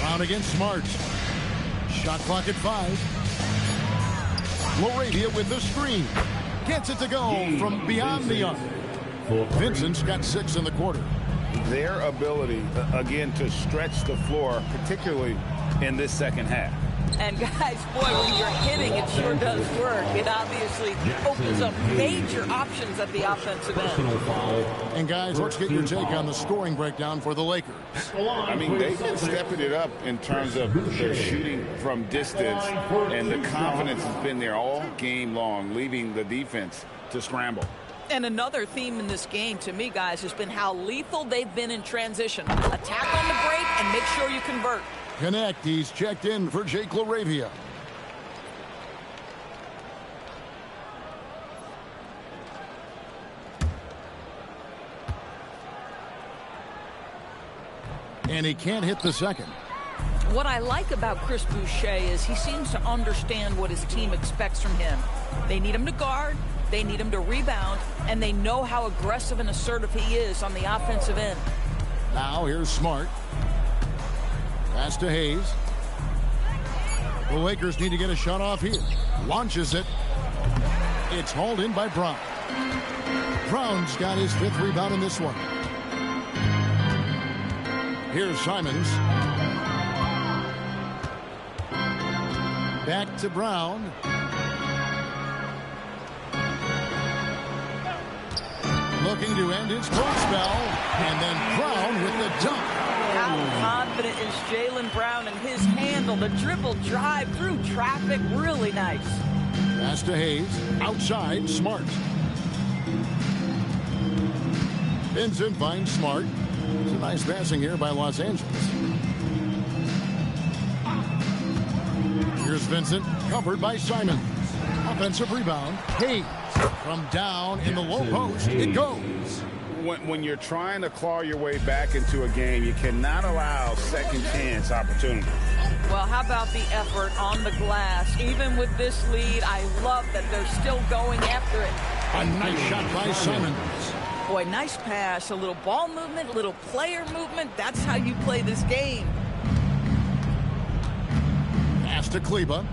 Brown against Smart. Shot clock at 5. Laravia with the screen. Gets it to go from beyond the arc. Vincent's got 6 in the quarter. Their ability, again, to stretch the floor, particularly in this second half. And guys, boy, when you're hitting, it sure does work. It obviously opens up major options at the offensive end. And guys, let's get your take on the scoring breakdown for the Lakers. I mean, they've been stepping it up in terms of their shooting from distance, and the confidence has been there all game long, leaving the defense to scramble. And another theme in this game, to me, guys, has been how lethal they've been in transition. Attack on the break and make sure you convert. Connect. He's checked in for Jake Laravia. And he can't hit the second. What I like about Chris Boucher is he seems to understand what his team expects from him. They need him to guard, they need him to rebound, and they know how aggressive and assertive he is on the offensive end. Now here's Smart. Pass to Hayes. The Lakers need to get a shot off here. Launches it. It's hauled in by Brown. Brown's got his 5th rebound in this one. Here's Simons. Back to Brown. Looking to end his cold spell. And then Brown with the dunk. How confident is Jaylen Brown in his handle? The dribble drive through traffic, really nice. Pass to Hayes. Outside, Smart. Vincent finds Smart. It's a nice passing here by Los Angeles. Here's Vincent, covered by Simons. Offensive rebound. Hayes from down in the low post. It goes. When you're trying to claw your way back into a game, you cannot allow second chance opportunities. Well, how about the effort on the glass? Even with this lead, I love that they're still going after it. A nice shot by Simons. Boy, nice pass. A little ball movement, a little player movement. That's how you play this game. Pass to Kleba.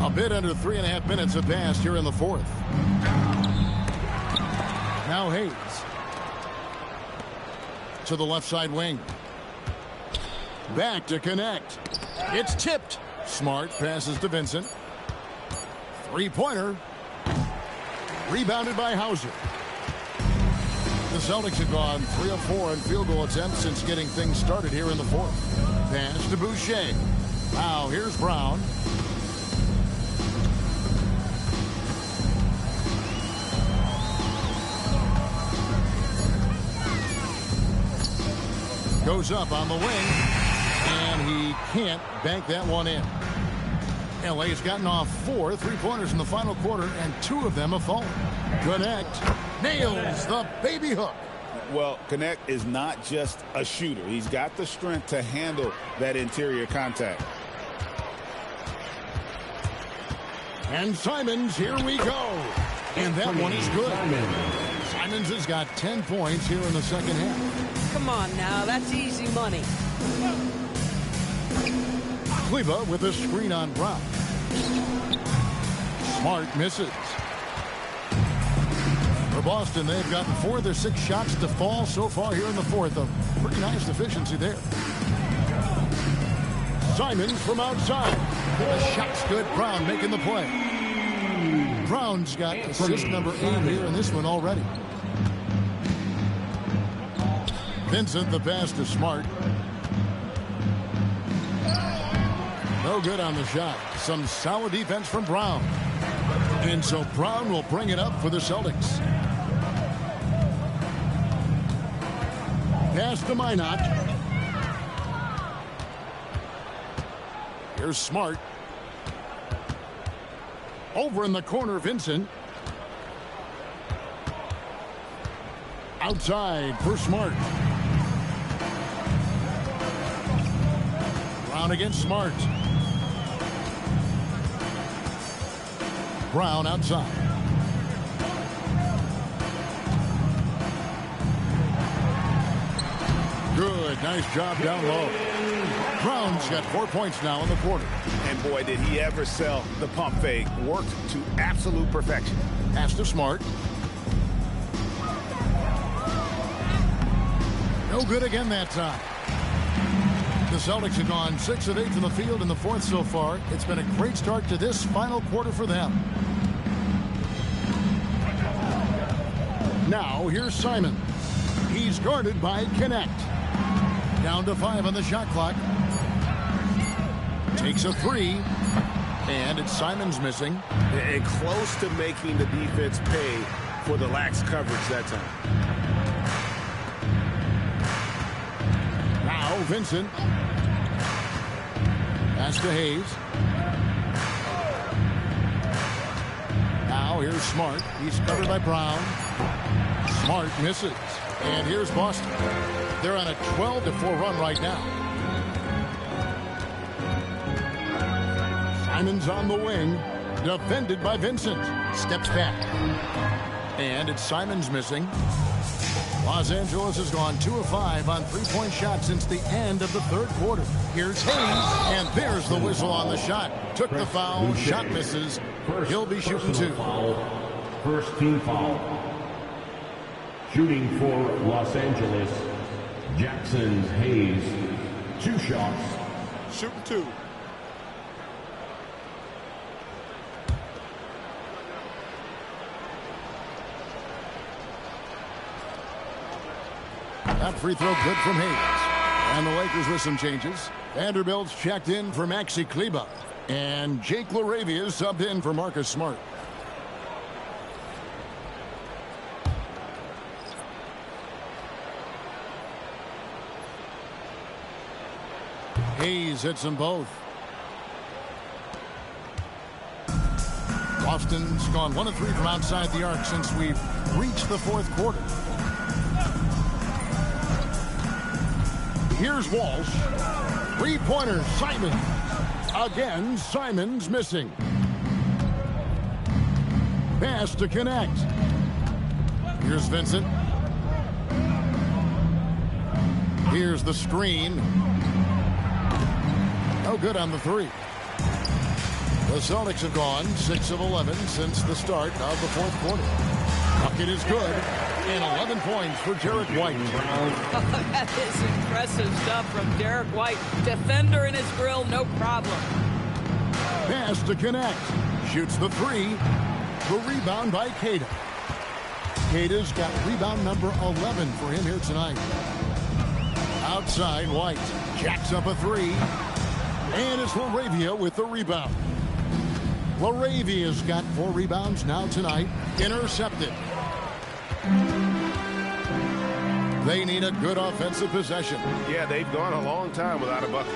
A bit under 3.5 minutes have passed here in the 4th. Now Hayes. To the left side wing. Back to connect. It's tipped. Smart passes to Vincent. Three-pointer. Rebounded by Hauser. The Celtics have gone 3 of 4 on field goal attempts since getting things started here in the 4th. Pass to Boucher. Now here's Brown. Goes up on the wing, and he can't bank that one in. LA's gotten off 4 3-pointers in the final quarter, and 2 of them have fallen. Connect nails the baby hook. Well, Connect is not just a shooter. He's got the strength to handle that interior contact. And Simons, here we go. And that one is good. Simons has got 10 points here in the second half. Come on now, that's easy money. Kleba with a screen on Brown. Smart misses. For Boston, they've gotten 4 of their 6 shots to fall so far here in the 4th. A pretty nice efficiency there. Simons from outside. The shot's good. Brown making the play. Brown's got assist number 8 here in this one already. Vincent, the pass to Smart. No good on the shot. Some solid defense from Brown. And so Brown will bring it up for the Celtics. Pass to Minot. Here's Smart. Over in the corner, Vincent. Outside for Smart. Brown against Smart. Brown outside. Good. Nice job down low. Brown's got 4 points now in the quarter. And boy, did he ever sell the pump fake. Worked to absolute perfection. Pass to Smart. No good again that time. The Celtics have gone 6 of 8 from the field in the 4th so far. It's been a great start to this final quarter for them. Now here's Simon. He's guarded by Connect. Down to 5 on the shot clock. Takes a 3. And it's Simons missing. And close to making the defense pay for the lax coverage that time. Now Vincent. Pass to Hayes. Now here's Smart. He's covered by Brown. Smart misses. And here's Boston. They're on a 12-4 run right now. Simons on the wing. Defended by Vincent. Steps back. And it's Simons missing. Los Angeles has gone 2 of 5 on three-point shots since the end of the third quarter. Here's Hayes, and there's the whistle on the shot. Took the foul, shot misses. He'll be shooting 2. First team foul. Shooting for Los Angeles, Jackson Hayes. 2 shots. Shooting 2. That free throw good from Hayes. And the Lakers with some changes. Vanderbilt's checked in for Maxi Kleber. And Jake LaRavia subbed in for Marcus Smart. Hayes hits them both. Boston's gone 1 of 3 from outside the arc since we've reached the fourth quarter. Here's Walsh. Three-pointer, Simon. Again, Simon's missing. Pass to connect. Here's Vincent. Here's the screen. No good on the 3. The Celtics have gone 6 of 11 since the start of the fourth quarter. Bucket is good. And 11 points for Derek White. That is impressive stuff from Derek White. Defender in his grill, no problem. Pass to connect. Shoots the 3. The rebound by Queta. Queta's got rebound number 11 for him here tonight. Outside, White jacks up a 3. And it's LaRavia with the rebound. LaRavia's got 4 rebounds now tonight. Intercepted. They need a good offensive possession. Yeah, they've gone a long time without a bucket.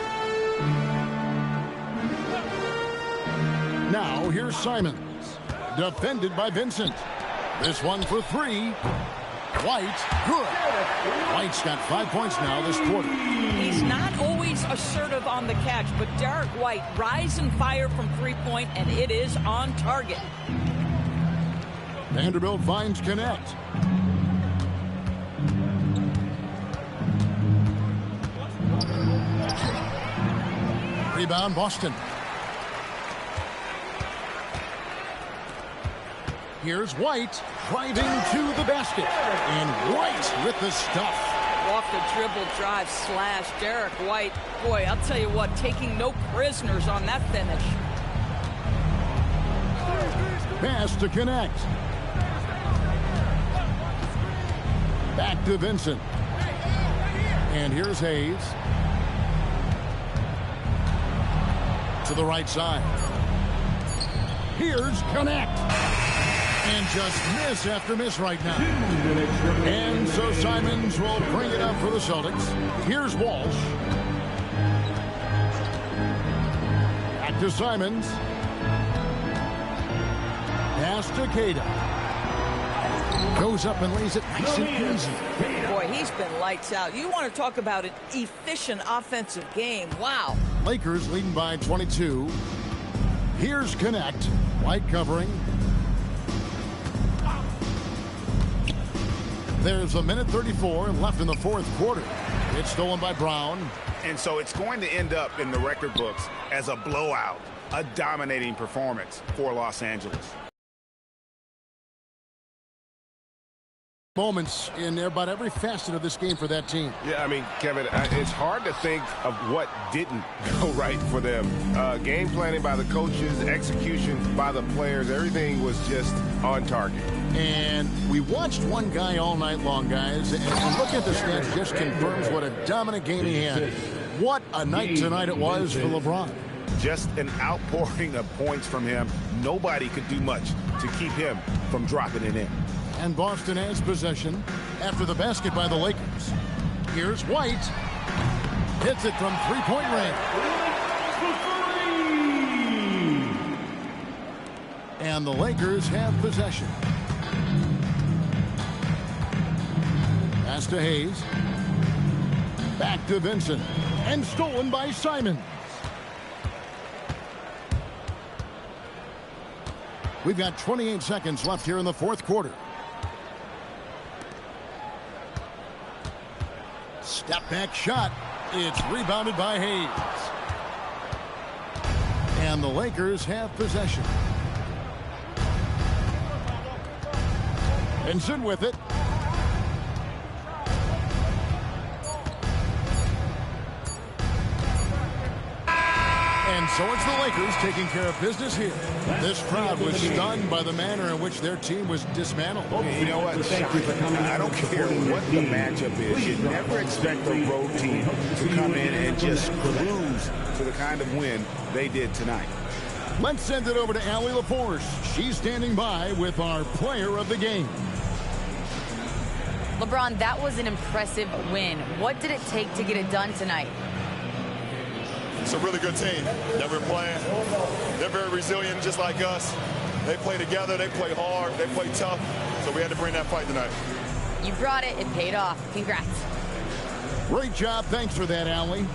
Now here's Simons. Defended by Vincent. This one for 3. White, good. White's got 5 points now this quarter. He's not always assertive on the catch, but Derek White rise and fire from three-point, and it is on target. Vanderbilt finds connect. Rebound, Boston. Here's White driving to the basket. And White with the stuff. Off the dribble drive slash. Derek White. Boy, I'll tell you what, taking no prisoners on that finish. Pass to connect. Back to Vincent. And here's Hayes. To the right side. Here's connect. And just miss after miss right now. And so Simons will bring it up for the Celtics. Here's Walsh. Back to Simons. Pass to Queta. Goes up and lays it nice and easy. Boy, he's been lights out. You want to talk about an efficient offensive game. Wow. Lakers leading by 22. Here's connect. White covering. There's a minute 34 left in the fourth quarter. It's stolen by Brown. And so it's going to end up in the record books as a blowout, a dominating performance for Los Angeles. Moments in about every facet of this game for that team. Yeah, I mean, Kevin, it's hard to think of what didn't go right for them. Game planning by the coaches, execution by the players, everything was just on target. And we watched one guy all night long, guys, and look at the stats just confirms what a dominant game he had. What a night tonight it was for LeBron. Just an outpouring of points from him. Nobody could do much to keep him from dropping it in. And Boston has possession after the basket by the Lakers. Here's White. Hits it from three-point range. And the Lakers have possession. Pass to Hayes. Back to Vincent. And stolen by Simons. We've got 28 seconds left here in the fourth quarter. Back shot. It's rebounded by Hayes. And the Lakers have possession. Benson with it. And so it's the Lakers taking care of business here. This crowd was stunned by the manner in which their team was dismantled. You know what? I don't care what the matchup is. You never expect a road team to come in and just cruise to the kind of win they did tonight. Let's send it over to Allie LaForce. She's standing by with our player of the game. LeBron, that was an impressive win. What did it take to get it done tonight? It's a really good team that we're playing. They're very resilient, just like us. They play together, they play hard, they play tough. So we had to bring that fight tonight. You brought it. It paid off. Congrats. Great job. Thanks for that, Allie.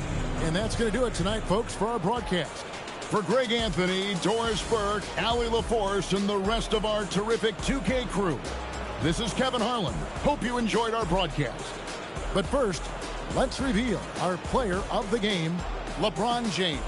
And that's going to do it tonight, folks, for our broadcast. For Greg Anthony, Doris Burke, Allie LaForce, and the rest of our terrific 2K crew, this is Kevin Harlan. Hope you enjoyed our broadcast. But first, let's reveal our player of the game, LeBron James.